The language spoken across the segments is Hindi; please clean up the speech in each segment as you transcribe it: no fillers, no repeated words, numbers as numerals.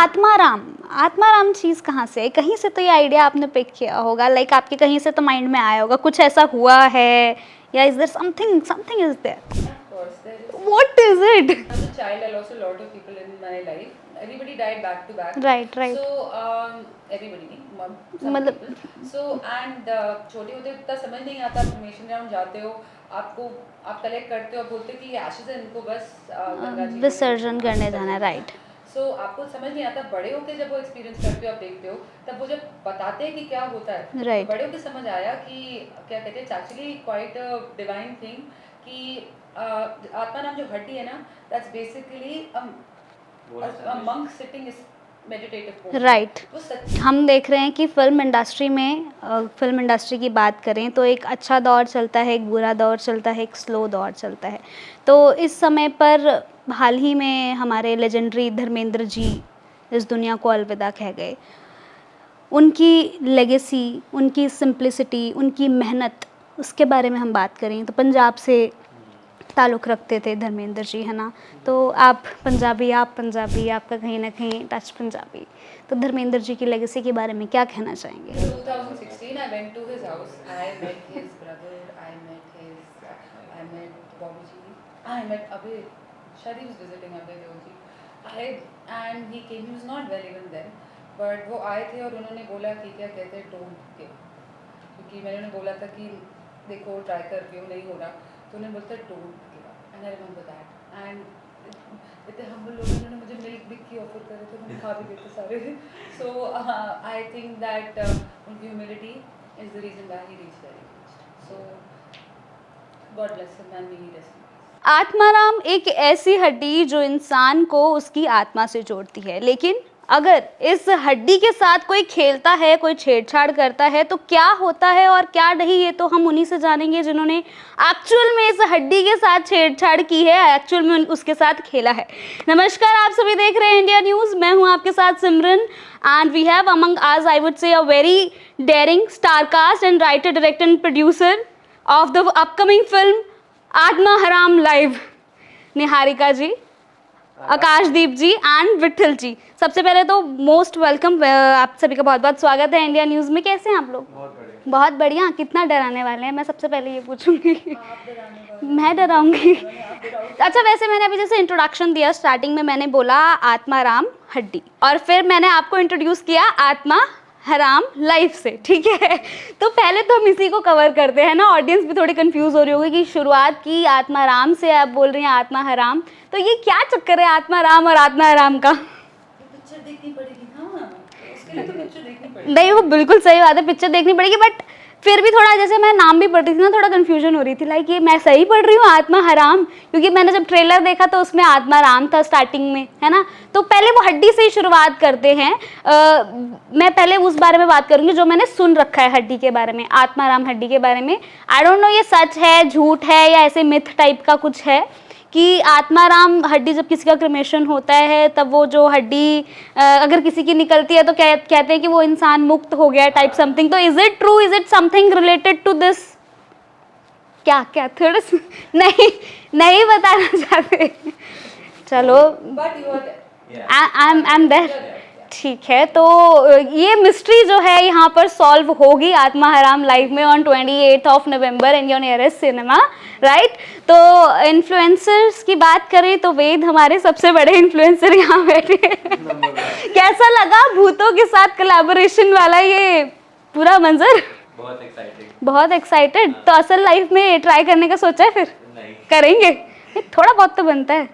आत्माराम चीज़ कहाँ से है? कहीं से तो ये आइडिया आपने पिक किया होगा, लाइक आपके कहीं से तो माइंड में आया होगा, कुछ ऐसा हुआ है या is there something is there? Of course, there is. What is it? As a child, I lost a lot of people in my life. Everybody died back to back. Right right. So everybody नहीं, some मतलब people. So and छोटे होते इतना समझ नहीं आता, cremation ground जाते हो, आपको आप कलेक्ट करते हो, बोलते हो कि ये ashes है, इनको बस गंगा जी में विसर्जन करने जाना है, राइट। सो आपको समझ नहीं आता, बड़े होके जब वो एक्सपीरियंस करते हो, आप देखते हो, तब वो जब बताते हैं कि क्या होता है, Right. तो बड़े होके समझ आया कि क्या कहते हैं, एक्चुअली क्वाइट डिवाइन थिंग कि आत्मा नाम जो हड्डी है ना, that's basically a monk sitting is meditative. Right. वो सच हम देख रहे हैं कि फिल्म इंडस्ट्री की बात करें तो एक अच्छा दौर चलता है, एक बुरा दौर चलता है, एक स्लो दौर चलता है। तो इस समय पर हाल ही में हमारे लेजेंडरी धर्मेंद्र जी इस दुनिया को अलविदा कह गए। उनकी लेगेसी, उनकी सिंप्लिसिटी, उनकी मेहनत, उसके बारे में हम बात करें तो पंजाब से ताल्लुक़ रखते थे धर्मेंद्र जी, है ना? तो आप पंजाबी, आपका कहीं ना कहीं टच पंजाबी, तो धर्मेंद्र जी की लेगेसी के बारे में क्या कहना चाहेंगे? 2016 I went to his house. I met his brother. I met Bobby Ji. I met Abhay. Shadi was visiting Abhay Deol ji. And he came. He was not well even then. But वो आए थे और उन्होंने बोला कि क्या कहते हैं, डोंट गिव, क्योंकि मैंने उन्हें बोला था कि देखो ट्राई करती हूँ, नहीं हो रहा, तो उन्होंने बोलता don't give up, and I remember that. And इतने हम्बल लोग, उन्होंने मुझे मिल्क बिक की ऑफर करे थे, मैंने खा भी लिए थे सारे। सो आई थिंक दैट उनकी humility is the reason why he reached where he reached. So God bless him and may he rest. Atmaram एक ऐसी हड्डी जो इंसान को उसकी आत्मा से जोड़ती है, लेकिन अगर इस हड्डी के साथ कोई खेलता है, कोई छेड़छाड़ करता है तो क्या होता है और क्या नहीं, ये तो हम उन्हीं से जानेंगे जिन्होंने एक्चुअल में इस हड्डी के साथ छेड़छाड़ की है, एक्चुअल में उसके साथ खेला है। नमस्कार, आप सभी देख रहे हैं इंडिया न्यूज़, मैं हूं आपके साथ Simran, and we have among us I would say a very daring star cast and writer, director and producer of the upcoming film Atma Haram live, Niharika ji, Akashdeep ji and Vitthal ji. सबसे पहले तो मोस्ट वेलकम, आप सभी का बहुत बहुत स्वागत है इंडिया न्यूज़ में। कैसे हैं आप लोग? बहुत बढ़िया। कितना डराने वाले हैं, मैं सबसे पहले ये पूछूंगी। मैं डराऊंगी? अच्छा, वैसे मैंने अभी जैसे इंट्रोडक्शन दिया, स्टार्टिंग में मैंने बोला आत्माराम हड्डी, और फिर मैंने आपको इंट्रोड्यूस किया आत्मा हराम लाइफ से, ठीक है? तो पहले तो हम इसी को कवर करते हैं ना, ऑडियंस भी थोड़ी कंफ्यूज हो रही होगी कि शुरुआत की आत्माराम से, आप बोल रही हैं आत्मा हराम, तो ये क्या चक्कर है आत्माराम और आत्मा हराम का? पिक्चर देखनी पड़ेगी ना, उसके लिए तो पिक्चर देखनी पड़ेगी। नहीं, वो बिल्कुल सही बात है, पिक्चर देखनी पड़ेगी, बट फिर भी थोड़ा, जैसे मैं नाम भी पढ़ रही थी ना, थोड़ा कंफ्यूजन हो रही थी, लाइक ये मैं सही पढ़ रही हूँ आत्मा हराम? क्योंकि मैंने जब ट्रेलर देखा तो उसमें आत्मा राम था स्टार्टिंग में, है ना? तो पहले वो हड्डी से ही शुरुआत करते हैं। मैं पहले उस बारे में बात करूंगी जो मैंने सुन रखा है हड्डी के बारे में, आत्मा राम हड्डी के बारे में। आई डोंट नो ये सच है, झूठ है, या ऐसे मिथ टाइप का कुछ है कि आत्माराम हड्डी, जब किसी का क्रिमेशन होता है तब वो जो हड्डी अगर किसी की निकलती है तो कहते हैं कि वो इंसान मुक्त हो गया टाइप समथिंग। तो is it true, is it something related to this? क्या थोड़ा नहीं बताना चाहते? चलो, but you are I am there, ठीक है। तो ये मिस्ट्री जो है यहाँ पर सॉल्व होगी आत्मा हराम लाइव में on 28 November in your nearest cinema, right? तो इन्फ्लुएंसर्स की बात करें तो वेद हमारे सबसे बड़े इन्फ्लुएंसर यहाँ बैठे हैं। कैसा लगा भूतों के साथ कोलैबोरेशन वाला ये पूरा मंजर? बहुत एक्साइटेड। तो असल लाइफ में ट्राई करने का सोचा है फिर? नहीं करेंगे? थोड़ा बहुत तो बनता है।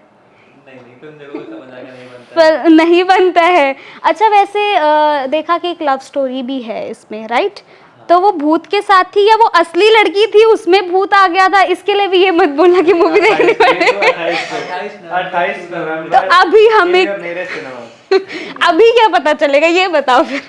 नहीं नहीं बनता है। अच्छा, वैसे देखा कि एक लव स्टोरी भी है इसमें, राइट? तो वो भूत के साथ थी या वो असली लड़की थी उसमें भूत आ गया था? इसके लिए भी ये मत बोलना कि मूवी देखनी पड़ेगी। 28 नवंबर तो अभी हमें मेरे सिनेमा अभी क्या पता चलेगा, ये बताओ फिर।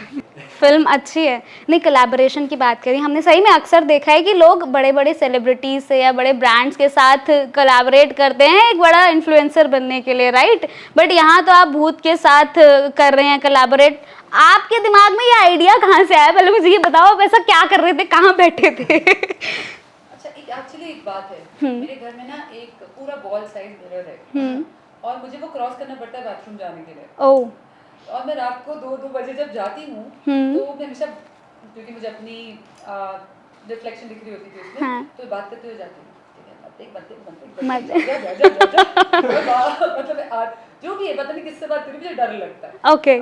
फिल्म अच्छी है। नहीं, कोलैबोरेशन की बात करें, हमने सही में अक्सर देखा है कि लोग बड़े बड़े सेलिब्रिटीज से या बड़े ब्रांड्स के साथ कोलैबोरेट करते हैं एक बड़ा इन्फ्लुएंसर बनने के लिए, राइट? बट यहाँ तो आप भूत के साथ कर रहे हैं कोलैबोरेट। आपके दिमाग में ये आइडिया कहाँ से आया? पहले मुझे ये बताओ, आप ऐसा क्या कर रहे थे, कहाँ बैठे थे? अच्छा, एक्चुअली एक बात है, मेरे घर में ना एक पूरा बॉल साइज मिरर है, और मुझे वो क्रॉस करना पड़ता है बाथरूम जाने के लिए। ओह, और मैं रात को 2 बजे जब जाती हूँ हम्म। तो मैं हमेशा, क्योंकि मुझे अपनी रिफ्लेक्शन दिख रही होती थी उसमें, हाँ। तो बात करते हुए जाती हूँ, ठीक है, मत देख, मत जा जा जा जा जा मतलब जो भी है, पता नहीं किससे बात करी, मुझे डर लगता है। ओके।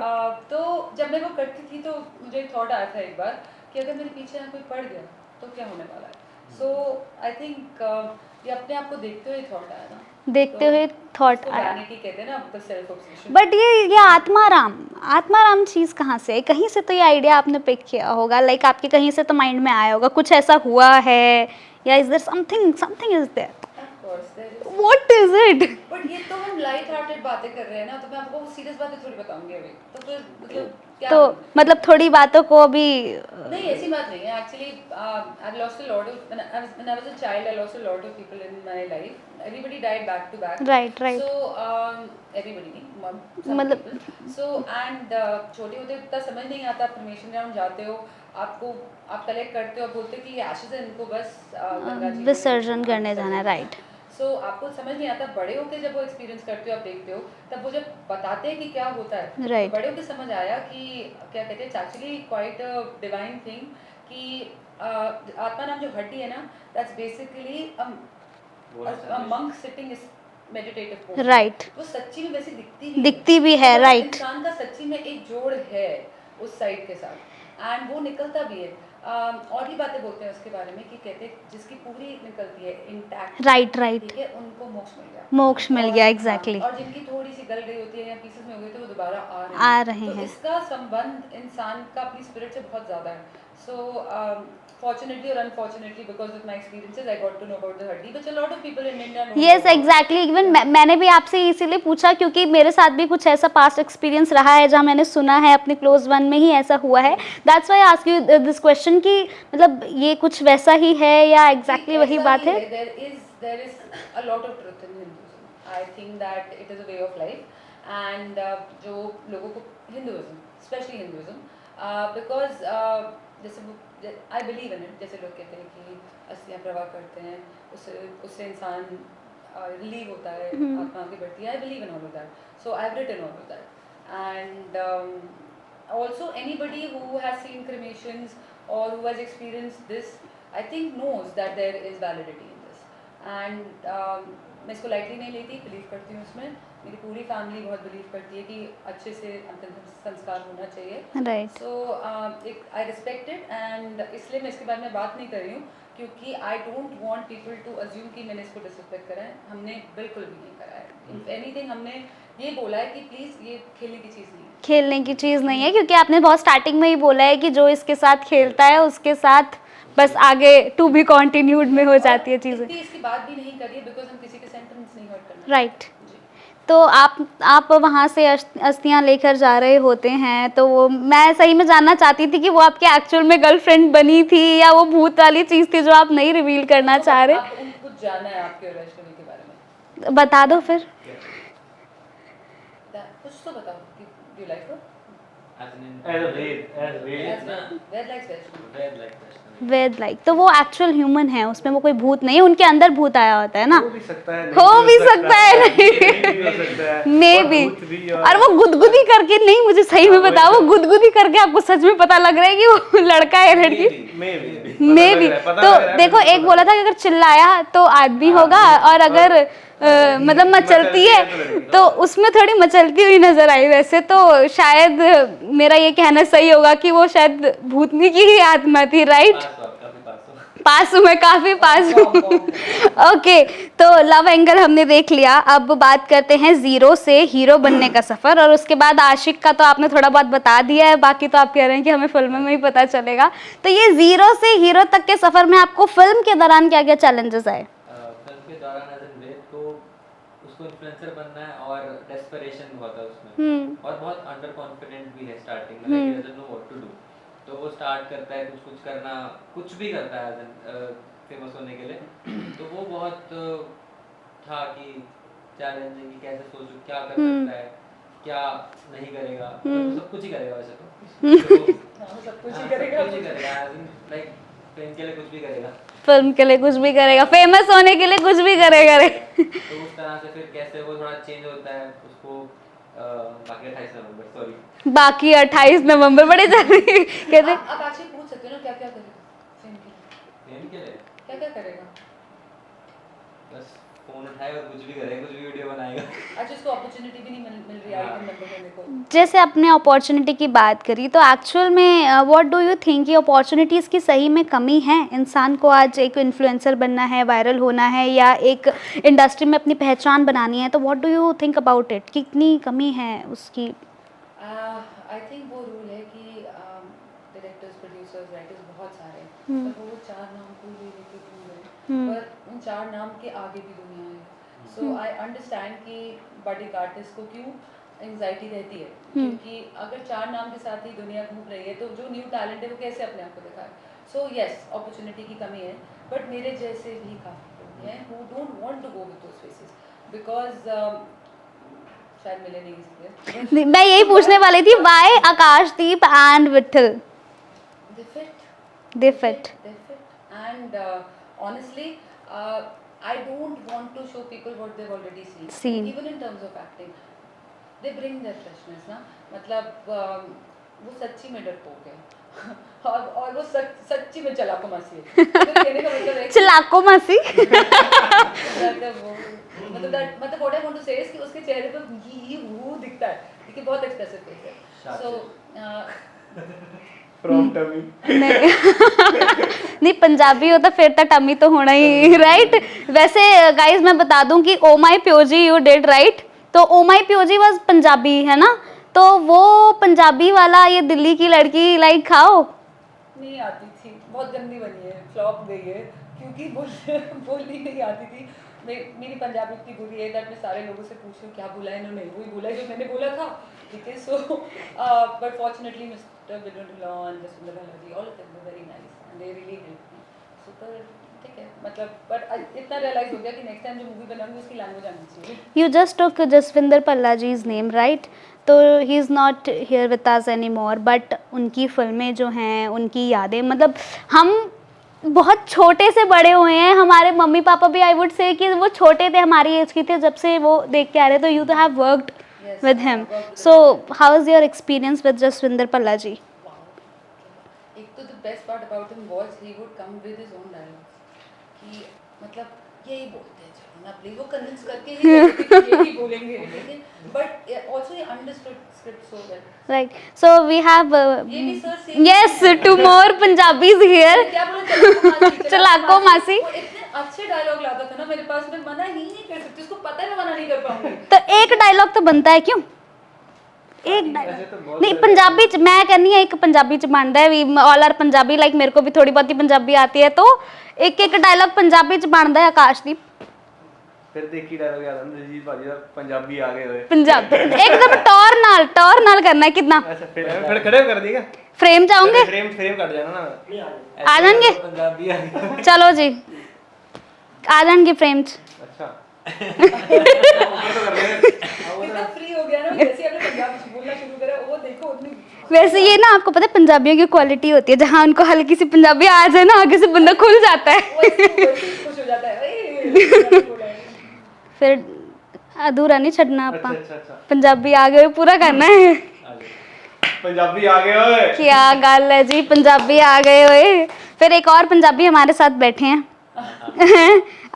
तो जब मैं वो करती थी तो मुझे एक थॉट आया था एक बार कि अगर मेरे पीछे ना कोई पड़ गया तो क्या होने वाला है। सो आई थिंक ये अपने आप को देखते हुए थॉट आया ना, देखते तो हुए थॉट इसको आया। वैनिटी कहते हैं ना, मतलब सेल्फ ऑब्सेशन। बट ये आत्माराम चीज कहाँ से है? कहीं से तो ये आइडिया आपने पिक किया होगा, लाइक आपके कहीं से तो माइंड में आया होगा, कुछ ऐसा हुआ है, या is there something is there? Of course, there is. What is it? But ये तो हम लाइट हार्टेड बातें कर रहे हैं ना, तो मैं आपको सीरियस बातें थोड़ी बताऊंगी अभी, तो फिर मतलब क्या तो करूं? मतलब थोड़ी बातों को अभी नहीं, ऐसी बात नहीं है actually. I lost a lot of, when I was a child, I lost a lot of people in my life, everybody died back to back. Right right. So everybody नहीं, सम मतलब पीपल। सो एंड छोटे होते इतना समझ नहीं आता, आप क्रिमेशन ग्राउंड जाते हो, आपको आप कलेक्ट करते हो, बोलते हो कि ये एशेज है, इनको बस गंगा जी को विसर्जन करने जाना है, विसर्जन राइट। सो आपको समझ नहीं आता, बड़े होके जब वो एक्सपीरियंस करते हो, आप देखते हो, तब वो जब बताते हैं कि क्या होता है, Right. तो बड़े होके समझ आया कि क्या कहते हैं, actually quite a divine thing, कि आत्मा नाम जो हड्डी है ना, that's basically a monk sitting is meditative posture. Right. वो सच्ची में वैसे दिखती भी दिखती भी है, मतलब right. इंसान का सच्ची में एक जोड़ है उस साइड के साथ, एंड वो निकलता भी है। और भी बातें बोलते हैं उसके बारे में कि कहते हैं जिसकी पूरी निकलती है इंटैक्ट, राइट राइट। ठीक है, उनको मोक्ष मिल गया। मोक्ष मिल और गया, हाँ, एग्जैक्टली। और जिनकी थोड़ी सी गल गई होती है या पीसेस में हो गए थे, वो दोबारा आ रहे तो हैं। इसका संबंध इंसान का अपनी स्पिरिट से बहुत ज़्यादा है। सो fortunately or unfortunately, because of my experiences, I got to know about the hadi, which a lot of people in India don't yes know about. Exactly, even मैंने भी आपसे इसीलिए पूछा क्योंकि मेरे साथ भी कुछ ऐसा पास्ट एक्सपीरियंस रहा है जहाँ मैंने सुना है, अपने क्लोज वन में ही ऐसा हुआ है। That's why ask you this question कि मतलब ये कुछ वैसा ही है या एग्जैक्टली वही बात है? There is a lot of truth in Hinduism. I think that it is a way of life, and जो लोगों को Hinduism, especially Hinduism, because जैसे I believe in it, जैसे लोग कहते हैं कि अस्थियाँ प्रवाह करते हैं, उससे इंसान रिलीव होता है, आत्मा आगे बढ़ती है। I believe in all of that, so I've written all of that, and also anybody who has seen cremations or who has experienced this, I think knows that there is validity in this, and मैं इसको लाइटली नहीं लेती, बिलीव करती हूँ उसमें। मेरी पूरी फैमिली बहुत बिलीव करती है कि अच्छे से अंतिम संस्कार होना चाहिए। राइट। सो एक आई रिस्पेक्ट इट, एंड इसलिए मैं इसके बारे में बात नहीं कर रही हूँ, क्योंकि I don't want people to assume कि मैंने इसको डिसरिस्पेक्ट करा है। हमने बिल्कुल भी नहीं करा है। इफ एनीथिंग हमने ये बोला है कि प्लीज़ ये खेलने की चीज़ नहीं है। खेलने की चीज़ नहीं है, क्योंकि आपने बहुत स्टार्टिंग में ही बोला है कि जो इसके साथ खेलता है उसके साथ बस आगे टू बी कंटिन्यूड में हो जाती है चीज़ें। इतनी इसकी बात भी नहीं करिए, बिकॉज हम किसी के सेंटेंस नहीं हर्ट करना। राइट। तो आप वहाँ से अस्थियाँ लेकर जा रहे होते हैं, तो वो मैं सही में जानना चाहती थी कि वो आपके एक्चुअल में गर्लफ्रेंड बनी थी या वो भूत वाली चीज़ थी जो आप नहीं रिवील करना चाह रहे? आप उनको कुछ जानना है आपके वैष्णवी के बारे में? बता दो फिर। कुछ तो बताओ कि डू यू लाइक हर? वेद लाइक, तो वो एक्चुअल ह्यूमन है, उसमें वो कोई भूत नहीं है, उनके अंदर भूत आया होता है ना? हो भी सकता है, हो भी सकता है, नहीं मे बी। और वो गुदगुदी करके, नहीं मुझे सही में बताओ, वो गुदगुदी करके आपको सच में पता लग रहा है कि वो लड़का है लड़की? May be. तो देखो, एक बोला था कि अगर चिल्लाया तो आदमी होगा, और अगर मतलब मचलती है तो उसमें थोड़ी मचलती हुई नजर आई। वैसे तो शायद मेरा ये कहना सही होगा कि वो शायद भूतनी की ही आत्मा थी, राइट? पास हूँ, मैं काफी पास हूँ। ओके, तो लव एंगल हमने देख लिया, अब बात करते हैं जीरो से हीरो बनने का सफर, और उसके बाद आशिक का तो आपने थोड़ा बहुत बता दिया है, बाकी तो आप कह रहे हैं कि हमें फिल्म में ही पता चलेगा। तो ये जीरो से हीरो तक के सफर में आपको फिल्म के दौरान क्या क्या चैलेंजेस आए? फिल्म के दौरान तो उसको इन्फ्लुएंसर बनना है, और डेस्परेशन बहुत है उसमें, और बहुत अंडर कॉन्फिडेंट भी है स्टार्टिंग में, like he doesn't know what to do. तो वो स्टार्ट करता है कुछ करना, कुछ भी करता है फेमस होने के लिए। तो वो बहुत था कि चैलेंजिंग, कि कैसे सोचो, क्या कर सकता है, क्या नहीं करेगा। तो सब कुछ ही करेगा वैसे तो सब कुछ ही करेगा, लाइक फिल्म के लिए कुछ भी करेगा, फिल्म के लिए कुछ भी करेगा, फेमस होने के लिए कुछ भी करेगा रे। तो उस तरह से फिर कैसे वो थोड़ा चेंज होता है, उसको बाकी 28 नवंबर, सॉरी। बाकी 28 नवंबर बड़े जल्दी कहते आप एक्चुअली पूछ सकते हो ना क्या क्या करेगा फिल्म के लिए, फिल्म के लिए क्या क्या करेगा। बस फोन उठाएगा, कुछ भी करेगा, कुछ भी वीडियो बनाएगा। अच्छा उसको अपॉर्चुनिटी भी नहीं मिल रही आइटम बंदे करने को। जैसे आपने अपॉर्चुनिटी की बात करी तो एक्चुअल में व्हाट डू यू थिंक, ये अपॉर्चुनिटीज़ की सही में कमी है? इंसान को आज एक इन्फ्लुएंसर बनना है, वायरल होना है या एक इंडस्ट्री में अपनी पहचान बनानी है, तो what do you think about it, कितनी कमी है उसकी? आई थिंक वो रूल है कि डायरेक्टर्स प्रोड्यूसर्स राइटर्स बहुत सारे हैं, पर वो 4 नाम को ले लेके घूम रहे हैं, पर उन 4 नाम के आगे भी दुनिया है। सो आई अंडरस्टैंड कि बड़े आर्टिस्ट को क्यों एंजाइटी रहती है, क्योंकि अगर 4 नाम के साथ ही दुनिया घूम रही है तो जो न्यू टैलेंट है वो कैसे अपने आप को दिखाए। सो यस अपॉर्चुनिटी की कमी है, बट मेरे जैसे भी काफ़ी लोग हैं who don't want to go with those faces because शायद मिले नहीं इसलिए। मैं यही पूछने वाली थी, why Akashdeep and Vitthal They fit. They fit? They fit. And honestly, I don't want to show people what they've already seen. Even in terms of acting, they bring their freshness ना, मतलब वो सच्ची में डरपोक है और वो सच्ची में चलाको मासी है। तो कहने का मतलब है कि चलाको मासी मतलब what I want to say is कि उसके चेहरे पर ये वो दिखता है, लेकिन बहुत एक्सप्रेसिव फेस है। So फ्रॉम टमी नहीं नहीं पंजाबी हो तो फिर तो टमी तो होना ही, राइट? वैसे गाइस मैं बता दूं कि ओ माई प्योजी यू डिड राइट, तो ओ माई प्योजी वाज पंजाबी है ना, तो वो पंजाबी वाला ये दिल्ली की लड़की लाइक खाओ नहीं आती थी, बहुत गंदी बनी है, फ्लॉप गई है क्योंकि बोलनी नहीं आती थी। मेरी पंजाबी इतनी बुरी है दैट मैं सारे लोगों से पूछ रही हूँ क्या बोला है इन्होंने, वही बोला है जो मैंने बोला था, ठीक है। So but fortunately mister Villan Dhillon, Jaswinder Balaji, all of them were very nice and they really help me. सो ठीक है, मतलब बट इतना रियलाइज हो गया कि नेक्स्ट टाइम जो मूवी बनाऊंगी उसकी लैंग्वेज आनी चाहिए। You just took Jaswinder Pallaji's name right, तो he is not here with us any more, but उनकी फिल्में जो हैं, उनकी यादें, मतलब हम बहुत छोटे से बड़े हुए हैं, हमारे मम्मी पापा भी आई वुड से कि वो छोटे थे, हमारी एज के थे जब से वो देख के आ रहे, तो यू तो have worked with him. So how is your experience with Jaswinder Pallagi? एक तो the best part about him was he would come with his own dialogues कि मतलब यही बोलते हैं चलो ना प्लीज, वो कन्विंस करके ही कहते थे कि यही बोलेंगे, लेकिन but also he understood script so well. Right. So we have ये भी sir same yes, 2 more Punjabis here. क्या बोला चलाको मासी। वो इतने अच्छे डायलॉग लाता था ना मेरे पास, मैं मना ही नहीं कर सकती, उसको पता है मैं मना नहीं कर पाऊंगी। तो एक डायलॉग तो बनता है क्यों? एक डायलॉग नहीं पंजाबी च मैं कहनी है एक पंजाबी च बनता है, we all are Punjabi, like मेरे को भी थोड़ी बहुत पंजाबी आती है, तो एक एक डायलॉग पंजाबी च बनता है आकाशदीप। फिर देखी डायलॉग याद आंदा जी भाजी दा पंजाबी आ गए होए पंजाबी एकदम टॉर नाल करना है कितना। अच्छा फिर खड़े कर दिएगा, फ्रेम चाहोगे? फ्रेम कट जाना ना, आ जाएंगे, पंजाबी आ गया। चलो जी आ जाएंगे फ्रेम च। अच्छा कितना फ्री हो गया ना, जैसे आपने पंजाबी बोलना शुरू करा वो देखो उतनी। वैसे ये ना आपको पता है पंजाबियों की क्वालिटी होती है, जहाँ उनको हल्की सी पंजाबी आ जाए ना आगे से बंदा खुल जाता है वो ऐसे खुश हो जाता है, पंजाबी बोला है। फिर अधूरा नहीं छड़ना आपा, अच्छा पंजाबी आ गए पूरा करना है। पंजाबी आ गए ओए, क्या गल है जी, पंजाबी आ गए ओए। फिर एक और पंजाबी हमारे साथ बैठे हैं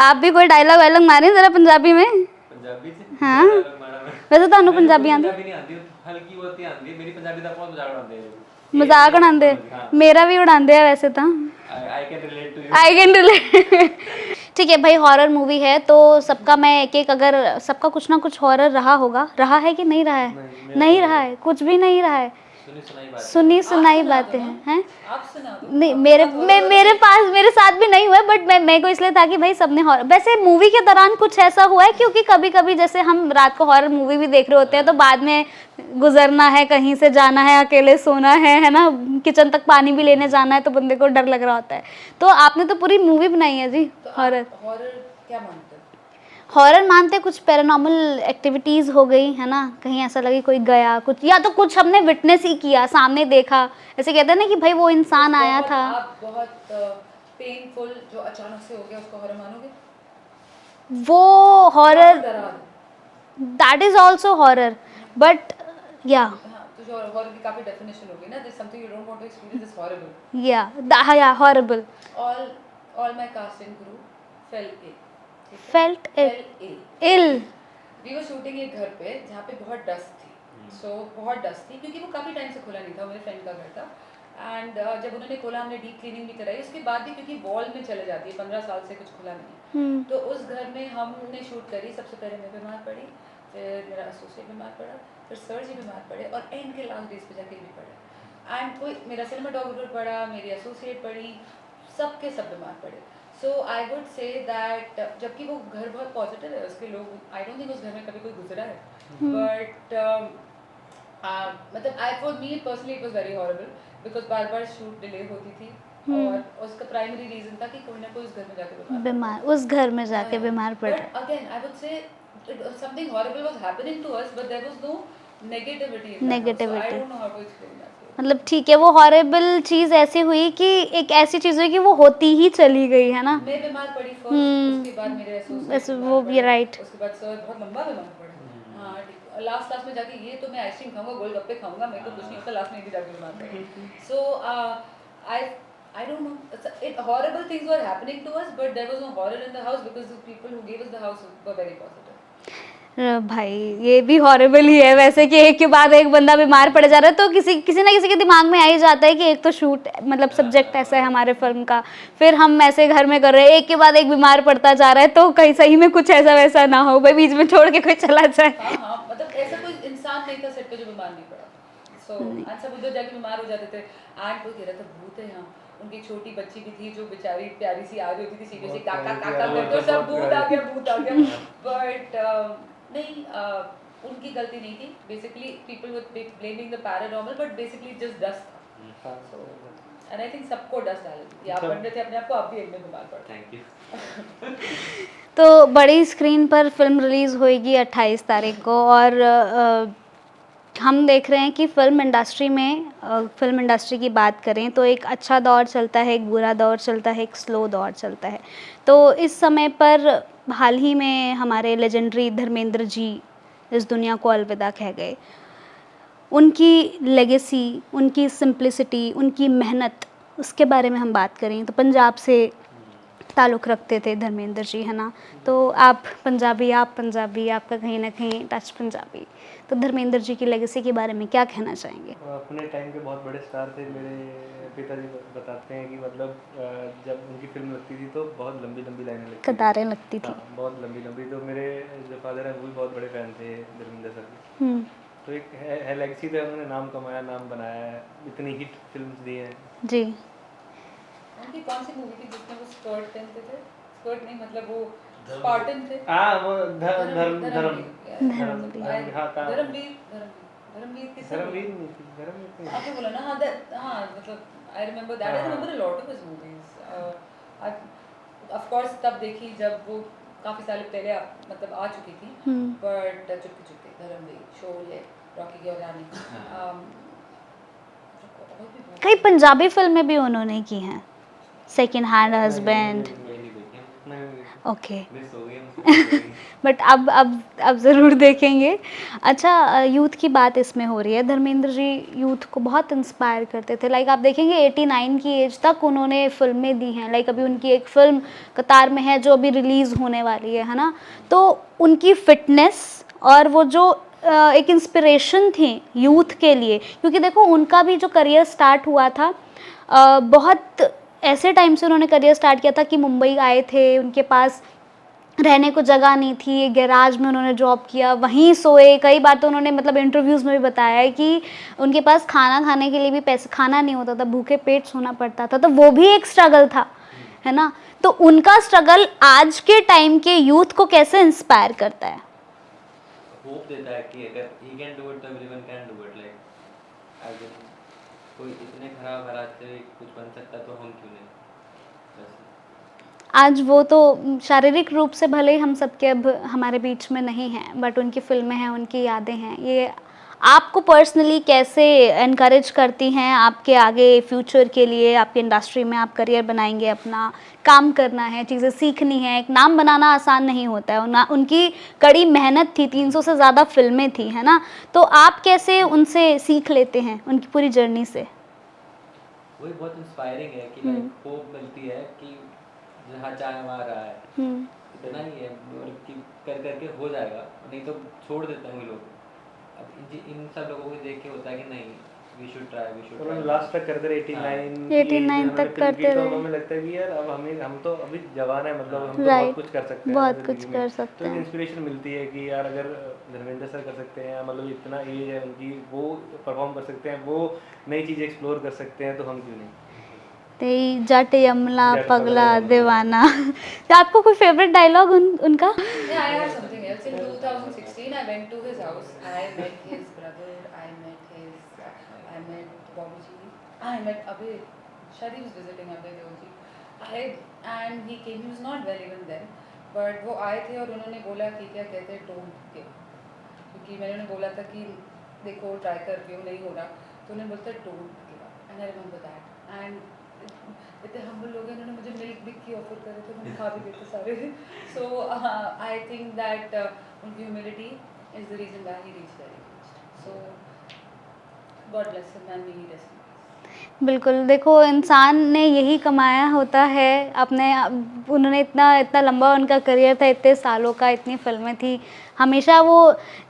आप भी कोई डायलॉग वायलॉग मारे जरा पंजाबी में। पंजाबी से हाँ। dialogue मारा मैं। वैसे ਤੁਹਾਨੂੰ ਪੰਜਾਬੀ ਆਂਦੀ? पंजाबी नहीं आती, हल्की बहुत ही आती है, मेरी पंजाबी ਦਾ बहुत मजाक उड़ाते हैं लोग। मजाक उड़ाते, मेरा भी उड़ाते हैं वैसे तो। I can relate to you। I can relate. ठीक है भाई, हॉरर मूवी है तो सबका मैं एक एक, अगर सबका कुछ ना कुछ हॉरर रहा होगा, रहा है कि नहीं रहा है? नहीं रहा है, कुछ भी नहीं रहा है, सुनी सुनाई बातें हैं। आप सुना दो। नहीं मेरे पास मेरे साथ भी नहीं हुआ, बट मेरे को इसलिए था कि भाई सबने हॉरर, वैसे मूवी के दौरान कुछ ऐसा हुआ है क्योंकि कभी कभी जैसे हम रात को हॉरर मूवी भी देख रहे होते हैं तो बाद में गुजरना है, कहीं से जाना है, अकेले सोना है ना, किचन तक पानी भी लेने जाना है तो बंदे को डर लग रहा होता है। तो आपने तो पूरी मूवी बनाई है जी हॉरर। हॉरर क्या मानते हो? हॉरर मानते कुछ पैरानॉर्मल एक्टिविटीज हो गई है ना, कहीं ऐसा लगे कोई गया कुछ, या तो कुछ हमने विटनेस ही किया, सामने देखा, ऐसे कहते हैं ना कि भाई वो इंसान आया था। आप बहुत पेनफुल जो अचानक से हो गया उसको हॉरर मानोगे? वो हॉरर, डरा दो। That is also horror. But या हाँ, तो जो हॉरर की काफ़ी डेफिनेशन होगी ना, this something you don't want to experience is horrible. या horrible. All my cast and crew fell ill. ठीक है? Felt Fell ill. Ill. We were shooting एक घर पे जहाँ पे बहुत डस्ट थी. सो बहुत डस्ट थी क्योंकि वो काफ़ी टाइम से खुला नहीं था, मेरे फ्रेंड का घर था. एंड जब उन्होंने खोला हमने डीप क्लीनिंग भी कराई. उसके बाद भी क्योंकि वॉल में चले जाती है, 15 साल से कुछ खुला नहीं है, तो उस घर में हमने शूट करी. सबसे पहले मैं बीमार पड़ी, फिर मेरा एसोसिएट बीमार पड़ा, फिर सर जी बीमार पड़े और एंड के लास्ट डेज पे जाके भी पड़े. एंड कोई मेरा सिनेमाटोग्राफर पड़ा, मेरी एसोसिएट पड़ी, सबके सब बीमार पड़े. सो आई वुड से दैट जबकि वो घर बहुत पॉजिटिव है, उसके लोग, आई डोंट थिंक उस घर में कभी कोई गुजरा है, बट मतलब I for me personally it was very horrible because बार बार शूट डिले होती थी. और उसका प्राइमरी रीजन था कि कोई ना कोई उस घर में जाके बीमार, उस घर में जाके बीमार पड़. But again I would say something horrible was happening to us, but there was no negativity in that. So I don't know how to explain that. मतलब ठीक है, वो हॉरिबल चीज ऐसी हुई कि एक ऐसी चीज हुई कि वो होती ही चली गई है ना. मैं बीमार पड़ी फर्स्ट, उसके बाद मेरे एसोसिएट वो भी राइट. उसके बाद सर बहुत लंबा बीमार पड़े. हाँ, लास्ट में जाके ये तो मैं आइसक्रीम खाऊंगा, गोलगप्पे खाऊंगा, मेरे को कुछ नहीं होता, लास्ट में भी जाके बीमार पड़े. सो I don't know. Horrible things were happening to us, but there was no horror in the house because the people who gave us the house were very positive. भाई ये भी हॉरिबल ही है वैसे कि एक के बाद एक बंदा बीमार पड़ जा रहा है, तो किसी ना किसी के दिमाग में आ ही जाता है कि एक तो शूट मतलब सब्जेक्ट ऐसा है हमारे फिल्म का, फिर हम ऐसे घर में कर रहे हैं, एक के बाद एक बीमार पड़ता जा रहा है, तो कहीं सही में कुछ ऐसा वैसा ना हो भाई, बीच में छोड़ के कोई चला जाए. हाँ, मतलब ऐसा कोई इंसान नहीं था सेट पे जो बीमार नहीं पड़ा. सो सब उधर जाके बीमार हो जाते थे. एंड कोई कह रहा था भूत है यहाँ. उनकी छोटी बच्ची भी थी जो बेचारी प्यारी सी आ रही होती थी, सीधे से काका काका करके सब भूत आ गया. बट नहीं, उनकी गलती नहीं थी. Basically people were blaming the paranormal, but basically just dust था. सो एंड आई थिंक सबको डस्ट डाल. या बन रहे थे अपने आप को, आप भी एक में बीमार पड़. Thank you. तो बड़ी स्क्रीन पर फिल्म रिलीज़ होएगी 28 तारीख को, और हम देख रहे हैं कि फिल्म इंडस्ट्री की बात करें तो एक अच्छा दौर चलता है, एक बुरा दौर चलता है, एक स्लो दौर चलता है. तो इस समय पर हाल ही में हमारे लेजेंडरी धर्मेंद्र जी इस दुनिया को अलविदा कह गए. उनकी लेगेसी, उनकी सिंप्लिसिटी, उनकी मेहनत, उसके बारे में हम बात करें तो पंजाब से ताल्लुक़ रखते थे धर्मेंद्र जी, है ना. तो आप पंजाबी, आपका कहीं ना कहीं टच पंजाबी, तो धर्मेंद्र जी की लेगेसी के बारे में क्या कहना चाहेंगे? अपने टाइम के बहुत बड़े स्टार थे. मेरे पिताजी बताते हैं कि मतलब जब उनकी फिल्म लगती थी तो बहुत लंबी लंबी लाइनें लगती थी, कतारें लगती थी. हाँ, बहुत लंबी लंबी. तो मेरे जो फादर हैं वो भी बहुत बड़े फ़ैन थे धर्मेंद्र सर के. तो एक है लेगेसी थे, उन्होंने नाम कमाया, नाम बनाया है, इतनी हिट फिल्म्स दी हैं जी. उनकी कौन सी मूवी थी जिसमें वो स्कर्ट पहनते थे? स्कर्ट नहीं, मतलब वो स्पार्टन थे. हाँ, वो धर्मवीर. आपने बोला ना. हाँ, मतलब I remember that. I remember a lot of his movies. Of course तब देखी जब वो काफी साल पहले मतलब आ चुकी थी. बट चुपके धर्मवीर, शोले, रॉकी की रानी, कई पंजाबी फिल्में भी उन्होंने की हैं, second hand husband. Okay, but अब ज़रूर देखेंगे. अच्छा, यूथ की बात इसमें हो रही है. धर्मेंद्र जी यूथ को बहुत इंस्पायर करते थे. लाइक आप देखेंगे 89 की एज तक उन्होंने फिल्में दी हैं. लाइक अभी उनकी एक फिल्म कतार में है जो अभी रिलीज़ होने वाली है ना. तो उनकी फिटनेस और वो जो एक इंस्पिरेशन थी यूथ के लिए, क्योंकि देखो उनका भी जो करियर स्टार्ट हुआ था बहुत ऐसे टाइम से उन्होंने करियर स्टार्ट किया था कि मुंबई आए थे, उनके पास रहने को जगह नहीं थी, गैराज में उन्होंने जॉब किया, वहीं सोए. कई बार तो उन्होंने मतलब इंटरव्यूज़ में भी बताया है कि उनके पास खाना खाने के लिए भी पैसे, खाना नहीं होता था, भूखे पेट सोना पड़ता था. तो वो भी एक स्ट्रगल था, है ना. तो उनका स्ट्रगल आज के टाइम के यूथ को कैसे इंस्पायर करता है? होप देता है कि अगर he can do it तो everyone can do it. like अगर कोई इतने खराब हालात से कुछ बन सकता तो हम क्यों नहीं. आज वो तो शारीरिक रूप से भले ही हम सबके अब हमारे बीच में नहीं हैं, बट उनकी फिल्में हैं, उनकी यादें हैं, ये आपको पर्सनली कैसे एनकरेज करती हैं आपके आगे फ्यूचर के लिए? आपकी इंडस्ट्री में आप करियर बनाएंगे, अपना काम करना है, चीज़ें सीखनी है, एक नाम बनाना आसान नहीं होता है ना, उनकी कड़ी मेहनत थी, 300 से ज़्यादा फिल्में थी, है ना? तो आप कैसे उनसे सीख लेते हैं, उनकी पूरी जर्नी से? वही बहुत इंस्पायरिंग है कि लाइक होप मिलती है कि जहाँ चाहे वहाँ रहा है, इतना ही है, और कि कर करके हो जाएगा, नहीं तो छोड़ देते हैं ये लोग। अब इन सब लोगों को देख के होता है कि नहीं, वी शुड ट्राई। उन्होंने लास्ट तक करते रहे 89 89 तक करते तो रहे। हमें लगता है कि यार अब हम तो अभी जवान है, मतलब हम तो Right. बहुत कुछ कर सकते हैं बहुत ज़िंदगी कुछ में। कर सकते तो हैं। इंस्पिरेशन मिलती है कि यार अगर धर्मेंद्र सर कर सकते हैं, मतलब इतना एज है उनकी, वो परफॉर्म कर सकते हैं, वो नई चीज़ एक्सप्लोर कर सकते हैं, तो हम क्यों नहीं। तेई जट यमला जट पगला पगला दीवाना। तो आपको कोई फेवरेट डायलॉग उनका? Yeah, I have something else. In 2016, I went to his house. I met his brother. I met Bobby G. I met Abhay. Shadi was visiting Abhay Deolji. And he came. He was not well even then. But वो आए थे और उन्होंने बोला कि क्या कहते हैं डोंट गिव, क्योंकि मैंने उन्हें बोला था कि देखो ट्राई करके हो, नहीं हो रहा, तो उन्होंने बोलता don't give up, and I remember that. And इतने हम्बल लोग हैं, उन्होंने मुझे मिल्क बिक की ऑफर करे थे, मैंने खा भी लिए थे सारे। सो आई थिंक दैट उनकी humility is the reason why he reached where he reached. So God bless him and may he rest in peace. बिल्कुल, देखो इंसान ने यही कमाया होता है अपने, उन्होंने इतना इतना लंबा उनका करियर था, इतने सालों का, इतनी फिल्में थी, हमेशा वो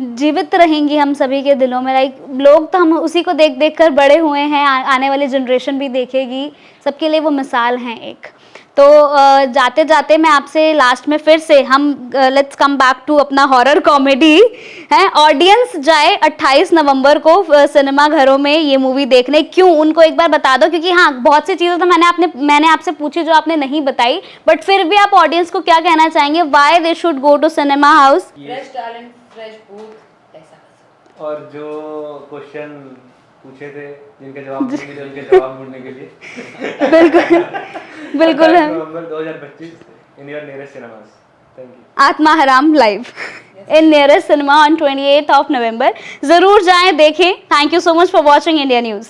जीवित रहेंगी हम सभी के दिलों में। लाइक लोग तो हम उसी को देख देख कर बड़े हुए हैं, आने वाली जनरेशन भी देखेगी, सबके लिए वो मिसाल हैं एक। तो जाते जाते मैं आपसे लास्ट में फिर से हम लेट्स कम बैक टू अपना हॉरर कॉमेडी है। ऑडियंस जाए 28 नवंबर को सिनेमा घरों में ये मूवी देखने, क्यों उनको एक बार बता दो, क्योंकि हाँ बहुत सी चीज़ें तो मैंने आपसे पूछी जो आपने नहीं बताई, बट फिर भी आप ऑडियंस को क्या कहना चाहेंगे, why they should go to cinema house? Fresh talent, fresh booth, ऐसा। और जो क्वेश्चन पूछे थे, जिनके जवाब नहीं मिले, उनके जवाब ढूंढने के लिए बिल्कुल बिल्कुल है। नवंबर 2025 in your nearest cinemas. Thank you. आत्मा Haram live in nearest cinema on 28th of November। ज़रूर जाएं, देखें। Thank you so much for watching India news.